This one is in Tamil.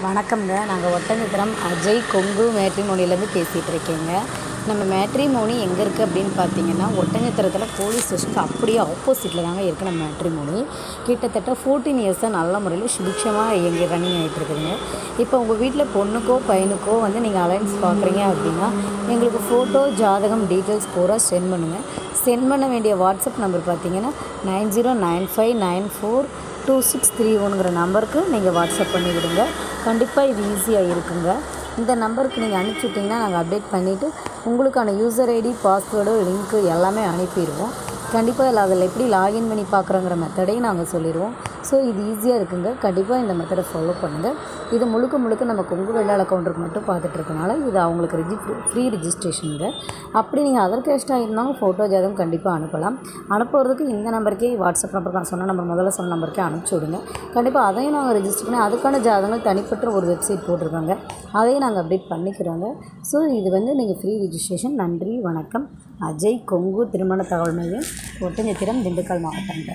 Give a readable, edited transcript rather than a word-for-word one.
வணக்கம்ங்க. நாங்கள் ஒட்டஞ்சத்திரம் அஜய் கொங்கு மேட்ரிமோனிலேருந்து பேசிகிட்டு இருக்கேங்க. நம்ம மேட்ரிமோனி எங்கே இருக்குது அப்படின்னு பார்த்தீங்கன்னா, ஒட்டஞ்சத்திரத்தில் போலீஸ் ஸ்டேஷனுக்கு அப்படியே ஆப்போசிட்டில் தாங்க இருக்குது நம்ம மேட்ரிமோனி. கிட்டத்தட்ட 14 இயர்ஸாக நல்ல முறையில் சுபிக்ஷமாக ரன்னிங் ஆகிட்டு இருக்குதுங்க. இப்போ உங்கள் வீட்டில் பொண்ணுக்கோ பையனுக்கோ நீங்கள் அலைன்ஸ் பார்க்குறீங்க அப்படின்னா, எங்களுக்கு ஃபோட்டோ ஜாதகம் டீட்டெயில்ஸ் பூரா சென்ட் பண்ணுங்கள். சென்ட் பண்ண வேண்டிய வாட்ஸ்அப் நம்பர் பார்த்தீங்கன்னா 9095942631 நம்பருக்கு நீங்கள் வாட்ஸ்அப் பண்ணி விடுங்க. கண்டிப்பாக இது ஈஸியாக இருக்குங்க. இந்த நம்பருக்கு நீங்கள் அனுப்பிச்சி விட்டிங்கன்னா நாங்கள் அப்டேட் பண்ணிவிட்டு உங்களுக்கான யூசர் ஐடி, பாஸ்வேர்டு, லிங்க்கு எல்லாமே அனுப்பிடுவோம். கண்டிப்பாக அதில் எப்படி லாகின் பண்ணி பார்க்குறோங்கிற மெத்தடையும் நாங்கள் சொல்லிடுவோம். ஸோ இது ஈஸியாக இருக்குங்க. கண்டிப்பாக இந்த மெத்தடை ஃபாலோ பண்ணுங்கள். இது முழுக்க நமக்கு உங்கள் வெள்ளாள கவுண்டருக்கு மட்டும் பார்த்துட்ருக்கனால இது அவங்களுக்கு ஃப்ரீ ரிஜிஸ்ட்ரேஷனுங்க. அப்படி நீங்கள் அதர் கேஸ்ட்டாக இருந்தாலும் ஃபோட்டோ ஜாதகம் கண்டிப்பாக அனுப்பலாம். அனுப்புறதுக்கு இந்த நம்பருக்கே வாட்ஸ்அப் நம்பர் நான் சொன்ன நம்பர் முதல்ல சொன்ன நம்பருக்கே அனுப்பிச்சி விடுங்க. கண்டிப்பாக அதையும் நாங்கள் ரிஜிஸ்டர் பண்ணி அதுக்கான ஜாதகங்கள் தனிப்பட்ட ஒரு வெப்சைட் போட்டிருக்காங்க. அதையும் நாங்கள் அப்டேட் பண்ணிக்கிறோங்க. ஸோ இது நீங்கள் ஃப்ரீ ரிஜிஸ்ட்ரேஷன். நன்றி, வணக்கம். அஜய் கொங்கு திருமண தகவல் மையம், ஒட்டஞ்சத்திரம், திண்டுக்கல் மாவட்டங்க.